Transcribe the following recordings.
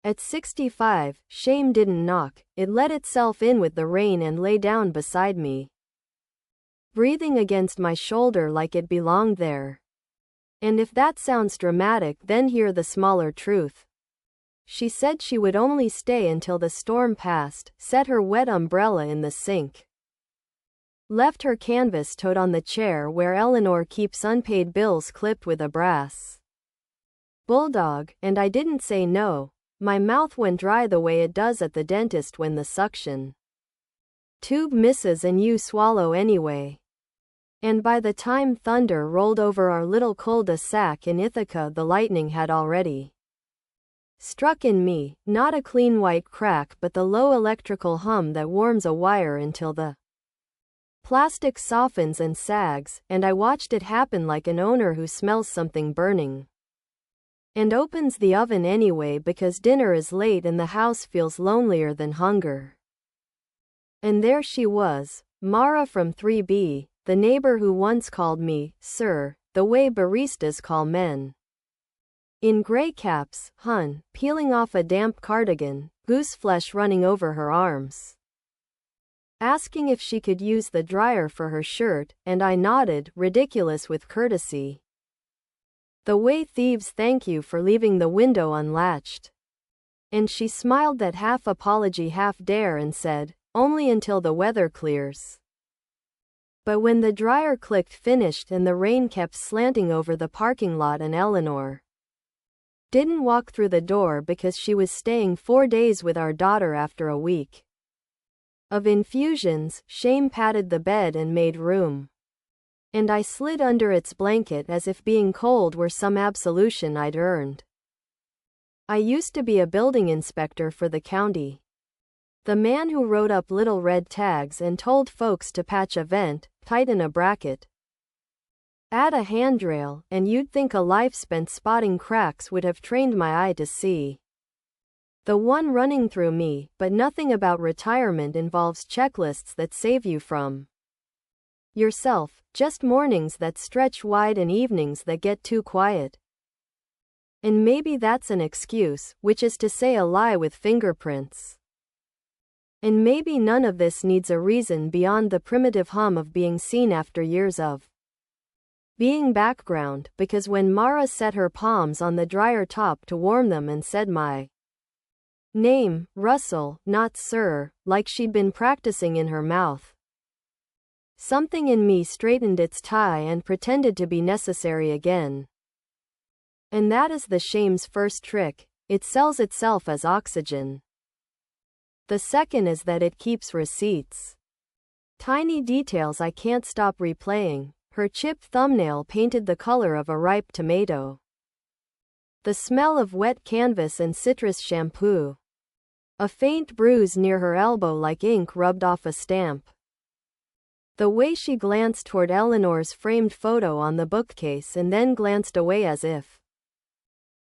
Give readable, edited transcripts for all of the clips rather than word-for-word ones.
At 65, shame didn't knock, it let itself in with the rain and lay down beside me, breathing against my shoulder like it belonged there. And if that sounds dramatic, then hear the smaller truth. She said she would only stay until the storm passed, set her wet umbrella in the sink, left her canvas tote on the chair where Eleanor keeps unpaid bills clipped with a brass bulldog, and I didn't say no. My mouth went dry the way it does at the dentist when the suction tube misses and you swallow anyway. And by the time thunder rolled over our little cul-de-sac in Ithaca, the lightning had already struck in me, not a clean white crack but the low electrical hum that warms a wire until the plastic softens and sags, and I watched it happen like an owner who smells something burning and opens the oven anyway because dinner is late and the house feels lonelier than hunger. And there she was, Mara from 3B, the neighbor who once called me, sir, the way baristas call men. In gray caps, hun, peeling off a damp cardigan, goose flesh running over her arms, asking if she could use the dryer for her shirt, and I nodded, ridiculous with courtesy. The way thieves thank you for leaving the window unlatched. And she smiled that half apology half dare and said, only until the weather clears. But when the dryer clicked finished and the rain kept slanting over the parking lot and Eleanor didn't walk through the door because she was staying 4 days with our daughter after a week of infusions, shame patted the bed and made room. And I slid under its blanket as if being cold were some absolution I'd earned. I used to be a building inspector for the county. The man who wrote up little red tags and told folks to patch a vent, tighten a bracket, add a handrail, and you'd think a life spent spotting cracks would have trained my eye to see the one running through me, but nothing about retirement involves checklists that save you from yourself, just mornings that stretch wide and evenings that get too quiet. And maybe that's an excuse, which is to say a lie with fingerprints. And maybe none of this needs a reason beyond the primitive hum of being seen after years of being background, because when Mara set her palms on the dryer top to warm them and said my name, Russell, not sir, like she'd been practicing in her mouth, something in me straightened its tie and pretended to be necessary again. And that is the shame's first trick, it sells itself as oxygen. The second is that it keeps receipts. Tiny details I can't stop replaying. Her chipped thumbnail painted the color of a ripe tomato. The smell of wet canvas and citrus shampoo. A faint bruise near her elbow like ink rubbed off a stamp. The way she glanced toward Eleanor's framed photo on the bookcase and then glanced away as if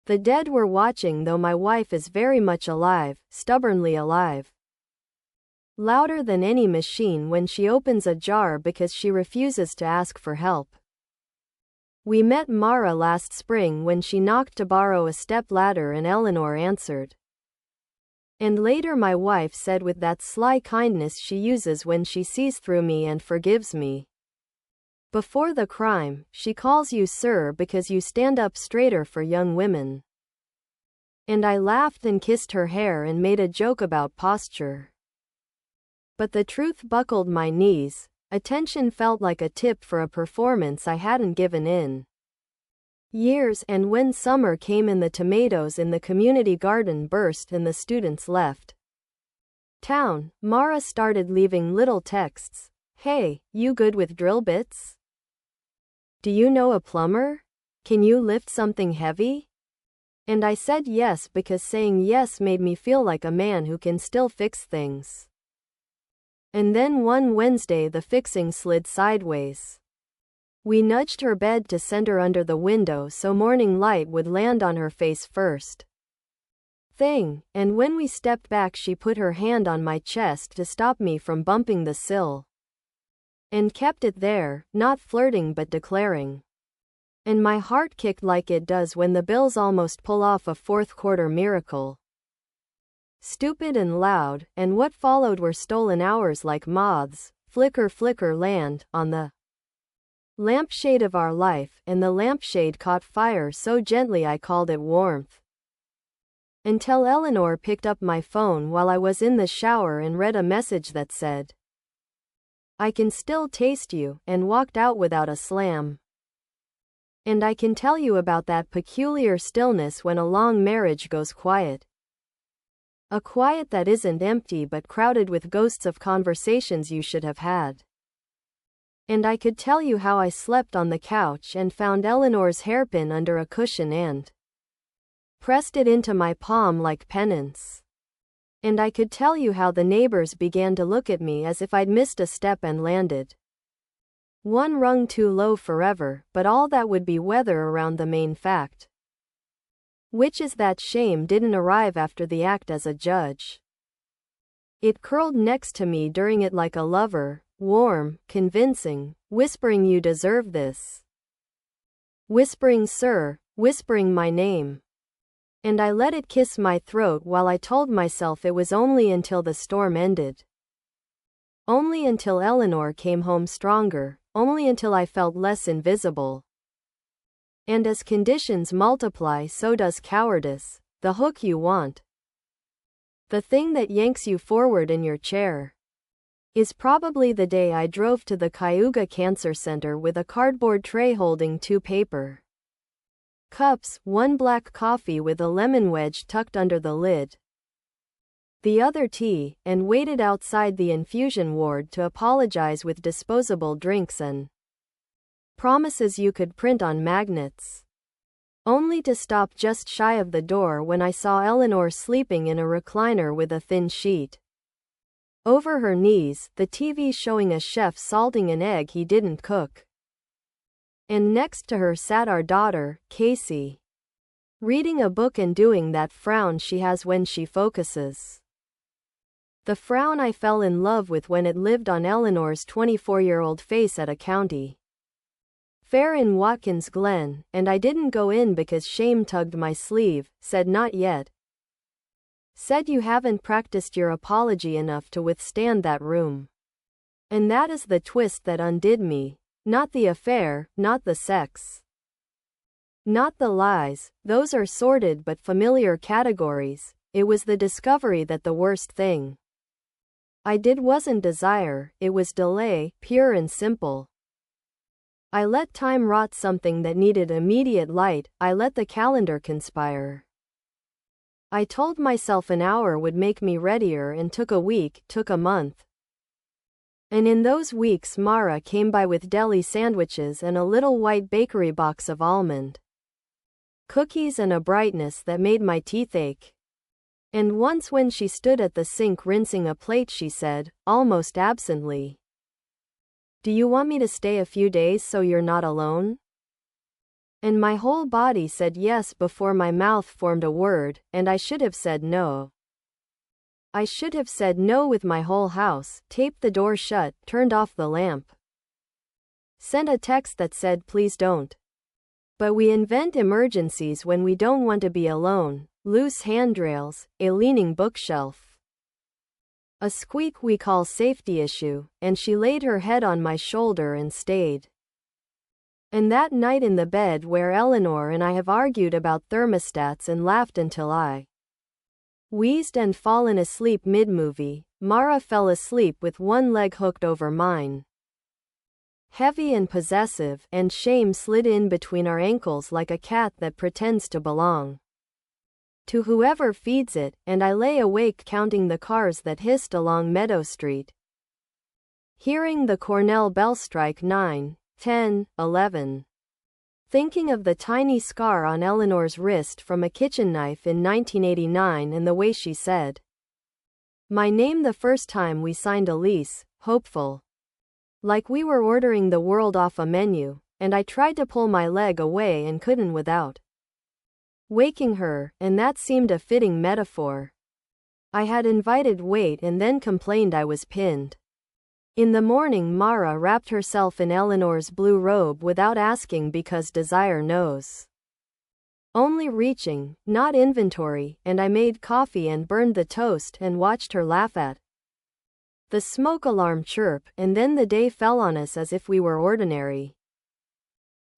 the dead were watching, though my wife is very much alive, stubbornly alive. Louder than any machine when she opens a jar because she refuses to ask for help. We met Mara last spring when she knocked to borrow a step-ladder and Eleanor answered. And later my wife said with that sly kindness she uses when she sees through me and forgives me. Before the crime, she calls you sir because you stand up straighter for young women. And I laughed and kissed her hair and made a joke about posture. But the truth buckled my knees. Attention felt like a tip for a performance I hadn't given in years, and when summer came and the tomatoes in the community garden burst and the students left town, Mara started leaving little texts. Hey, you good with drill bits? Do you know a plumber? Can you lift something heavy? And I said yes because saying yes made me feel like a man who can still fix things. And then one Wednesday the fixing slid sideways. We nudged her bed to send her under the window so morning light would land on her face first thing, and when we stepped back she put her hand on my chest to stop me from bumping the sill. And kept it there, not flirting but declaring. And my heart kicked like it does when the Bills almost pull off a fourth-quarter miracle. stupid and loud, and what followed were stolen hours like moths, flicker flicker land, on the lampshade of our life, and the lampshade caught fire so gently I called it warmth. Until Eleanor picked up my phone while I was in the shower and read a message that said, "I can still taste you," and walked out without a slam. And I can tell you about that peculiar stillness when a long marriage goes quiet. A quiet that isn't empty but crowded with ghosts of conversations you should have had. And I could tell you how I slept on the couch and found Eleanor's hairpin under a cushion and pressed it into my palm like penance. And I could tell you how the neighbors began to look at me as if I'd missed a step and landed one rung too low forever, but all that would be weather around the main fact, which is that shame didn't arrive after the act as a judge. It curled next to me during it like a lover, warm, convincing, whispering you deserve this. Whispering sir, whispering my name. And I let it kiss my throat while I told myself it was only until the storm ended. Only until Eleanor came home stronger, only until I felt less invisible. And as conditions multiply, so does cowardice, the hook you want, the thing that yanks you forward in your chair. Is probably the day I drove to the Cayuga Cancer Center with a cardboard tray holding 2 paper cups, 1 black coffee with a lemon wedge tucked under the lid, the other tea, and waited outside the infusion ward to apologize with disposable drinks and promises you could print on magnets. Only to stop just shy of the door when I saw Eleanor sleeping in a recliner with a thin sheet over her knees, the TV showing a chef salting an egg he didn't cook. And next to her sat our daughter, Casey, reading a book and doing that frown she has when she focuses. The frown I fell in love with when it lived on Eleanor's 24-year-old face at a county fair in Watkins Glen, and I didn't go in because shame tugged my sleeve, said not yet. Said you haven't practiced your apology enough to withstand that room. And that is the twist that undid me. Not the affair, not the sex, not the lies, those are sordid but familiar categories. It was the discovery that the worst thing I did wasn't desire, it was delay, pure and simple. I let time rot something that needed immediate light, I let the calendar conspire. I told myself an hour would make me readier and took a week, took a month. And in those weeks Mara came by with deli sandwiches and a little white bakery box of almond cookies and a brightness that made my teeth ache. And once when she stood at the sink rinsing a plate she said, almost absently, "Do you want me to stay a few days so you're not alone?" And my whole body said yes before my mouth formed a word, and I should have said no. I should have said no with my whole house, taped the door shut, turned off the lamp, sent a text that said please don't. But we invent emergencies when we don't want to be alone, loose handrails, a leaning bookshelf, a squeak we call safety issue, and she laid her head on my shoulder and stayed. And that night in the bed where Eleanor and I have argued about thermostats and laughed until I wheezed and fallen asleep mid-movie, Mara fell asleep with one leg hooked over mine, heavy and possessive, and shame slid in between our ankles like a cat that pretends to belong to whoever feeds it, and I lay awake counting the cars that hissed along Meadow Street, hearing the Cornell bell strike 9, 10, 11. Thinking of the tiny scar on Eleanor's wrist from a kitchen knife in 1989 and the way she said my name the first time we signed a lease, hopeful, like we were ordering the world off a menu, and I tried to pull my leg away and couldn't without waking her, and that seemed a fitting metaphor. I had invited wait and then complained I was pinned. In the morning Mara wrapped herself in Eleanor's blue robe without asking because desire knows Only reaching, not inventory, and I made coffee and burned the toast and watched her laugh at the smoke alarm chirp, and then the day fell on us as if we were ordinary.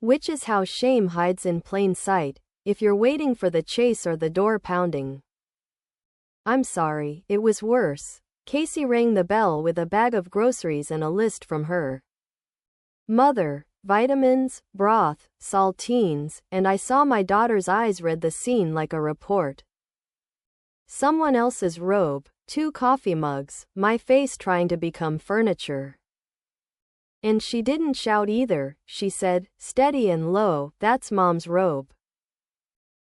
Which is how shame hides in plain sight, if you're waiting for the chase or the door pounding. I'm sorry, it was worse. Casey rang the bell with a bag of groceries and a list from her mother, vitamins, broth, saltines, and I saw my daughter's eyes read the scene like a report. Someone else's robe, 2 coffee mugs, my face trying to become furniture. And she didn't shout either, she said, steady and low, "That's Mom's robe."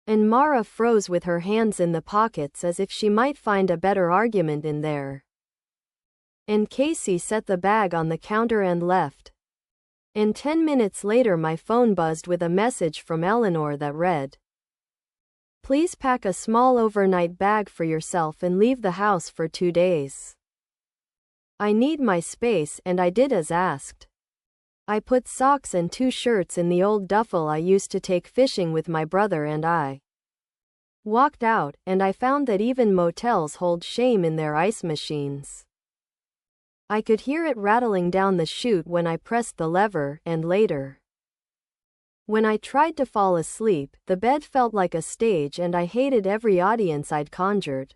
And Mara froze with her hands in the pockets as if she might find a better argument in there. And Casey set the bag on the counter and left. And 10 minutes later my phone buzzed with a message from Eleanor that read, "Please pack a small overnight bag for yourself and leave the house for 2 days. I need my space," and I did as asked. I put socks and 2 shirts in the old duffel I used to take fishing with my brother, and I walked out, and I found that even motels hold shame in their ice machines. I could hear it rattling down the chute when I pressed the lever, and later, when I tried to fall asleep, the bed felt like a stage and I hated every audience I'd conjured.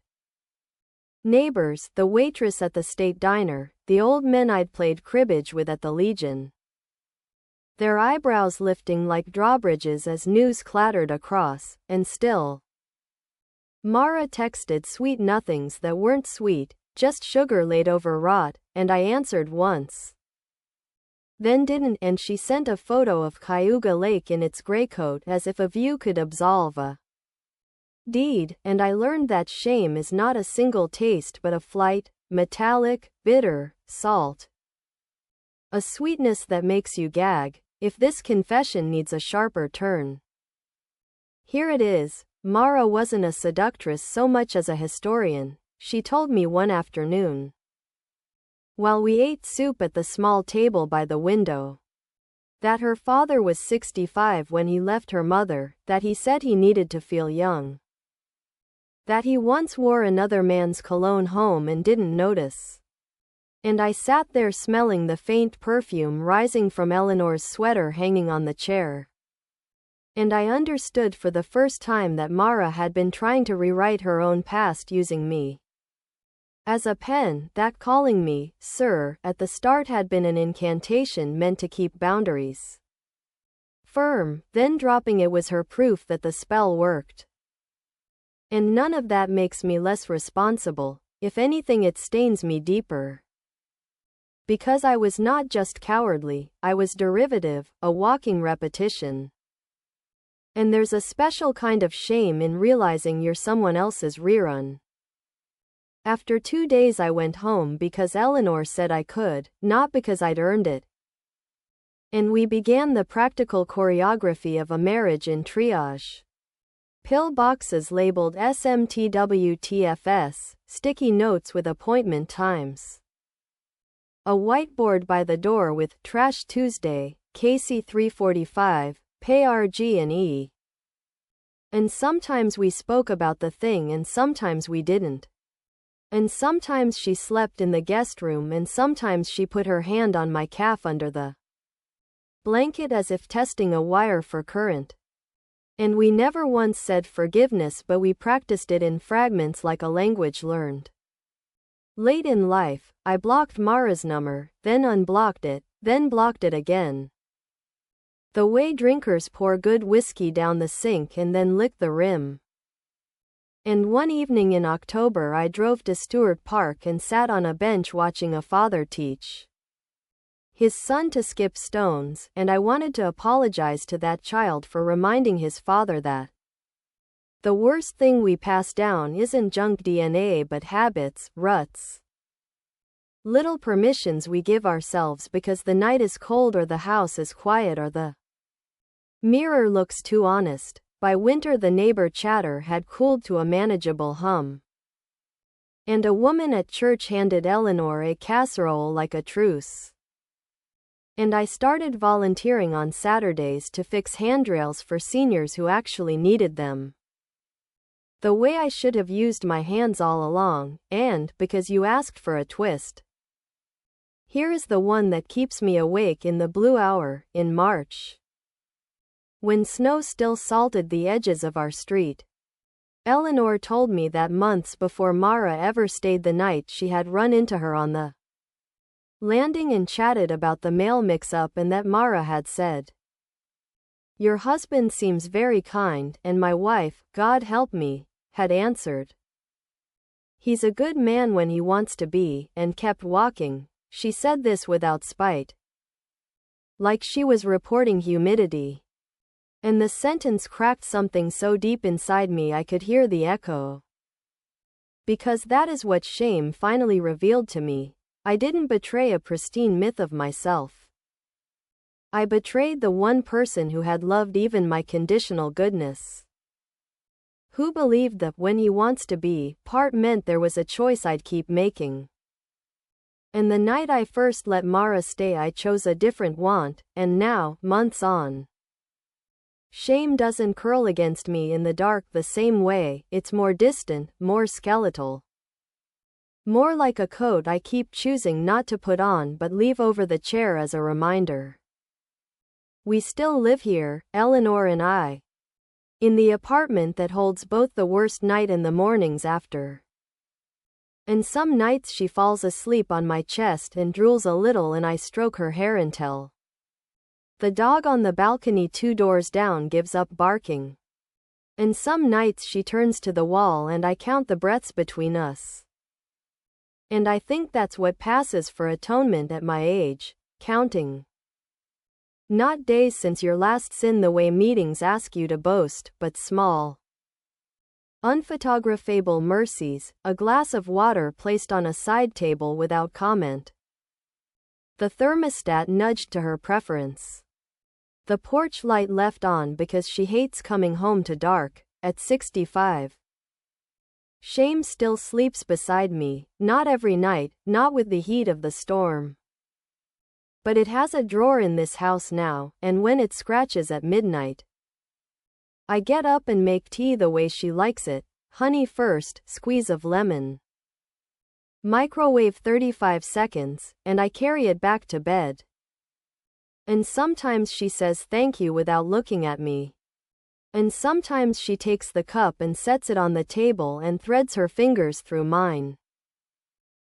Neighbors, the waitress at the state diner, the old men I'd played cribbage with at the Legion, their eyebrows lifting like drawbridges as news clattered across, and still Mara texted sweet nothings that weren't sweet, just sugar laid over rot, and I answered once, then didn't, and she sent a photo of Cayuga Lake in its graycoat as if a view could absolve a deed, and I learned that shame is not a single taste but a flight, metallic, bitter, salt. A sweetness that makes you gag, if this confession needs a sharper turn. Here it is. Mara wasn't a seductress so much as a historian, she told me one afternoon, while we ate soup at the small table by the window, that her father was 65 when he left her mother, that he said he needed to feel young, that he once wore another man's cologne home and didn't notice. And I sat there smelling the faint perfume rising from Eleanor's sweater hanging on the chair. And I understood for the first time that Mara had been trying to rewrite her own past using me as a pen, that calling me, sir, at the start had been an incantation meant to keep boundaries firm, then dropping it was her proof that the spell worked. And none of that makes me less responsible, if anything it stains me deeper. Because I was not just cowardly, I was derivative, a walking repetition. And there's a special kind of shame in realizing you're someone else's rerun. After 2 days I went home because Eleanor said I could, not because I'd earned it. And we began the practical choreography of a marriage in triage. Pill boxes labeled SMTWTFS, sticky notes with appointment times. A whiteboard by the door with Trash Tuesday, Casey 345, Pay RG and E. And sometimes we spoke about the thing and sometimes we didn't. And sometimes she slept in the guest room and sometimes she put her hand on my calf under the blanket as if testing a wire for current. And we never once said forgiveness, but we practiced it in fragments like a language learned. Late in life, I blocked Mara's number, then unblocked it, then blocked it again. The way drinkers pour good whiskey down the sink and then lick the rim. And one evening in October I drove to Stewart Park and sat on a bench watching a father teach his son to skip stones, and I wanted to apologize to that child for reminding his father that the worst thing we pass down isn't junk DNA but habits, ruts. Little permissions we give ourselves because the night is cold or the house is quiet or the mirror looks too honest. By winter the neighbor chatter had cooled to a manageable hum. And a woman at church handed Eleanor a casserole like a truce. And I started volunteering on Saturdays to fix handrails for seniors who actually needed them. The way I should have used my hands all along, and, because you asked for a twist, here is the one that keeps me awake in the blue hour, in March, when snow still salted the edges of our street. Eleanor told me that months before Mara ever stayed the night she had run into her on the landing and chatted about the mail mix-up, and that Mara had said, "Your husband seems very kind," and my wife, God help me, had answered, "He's a good man when he wants to be," and kept walking. She said this without spite, like she was reporting humidity. And the sentence cracked something so deep inside me I could hear the echo. Because that is what shame finally revealed to me. I didn't betray a pristine myth of myself. I betrayed the one person who had loved even my conditional goodness. Who believed that when he wants to be part meant there was a choice I'd keep making. And the night I first let Mara stay I chose a different want, and now, months on, shame doesn't curl against me in the dark the same way. It's more distant, more skeletal. More like a coat I keep choosing not to put on but leave over the chair as a reminder. We still live here, Eleanor and I, in the apartment that holds both the worst night and the mornings after. And some nights she falls asleep on my chest and drools a little and I stroke her hair until the dog on the balcony 2 doors down gives up barking. And some nights she turns to the wall and I count the breaths between us. And I think that's what passes for atonement at my age, counting. Not days since your last sin the way meetings ask you to boast, but small, unphotographable mercies, a glass of water placed on a side table without comment. The thermostat nudged to her preference. The porch light left on because she hates coming home to dark, at 65. Shame still sleeps beside me, not every night, not with the heat of the storm. But it has a drawer in this house now, and when it scratches at midnight, I get up and make tea the way she likes it, honey first, squeeze of lemon. Microwave 35 seconds, and I carry it back to bed. And sometimes she says thank you without looking at me. And sometimes she takes the cup and sets it on the table and threads her fingers through mine.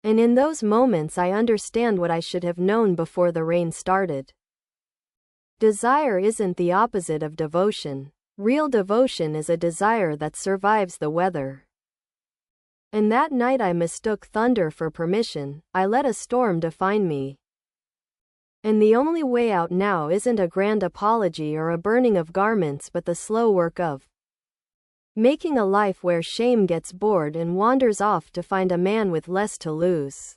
And in those moments I understand what I should have known before the rain started. Desire isn't the opposite of devotion. Real devotion is a desire that survives the weather. And that night I mistook thunder for permission. I let a storm define me. And the only way out now isn't a grand apology or a burning of garments but the slow work of making a life where shame gets bored and wanders off to find a man with less to lose.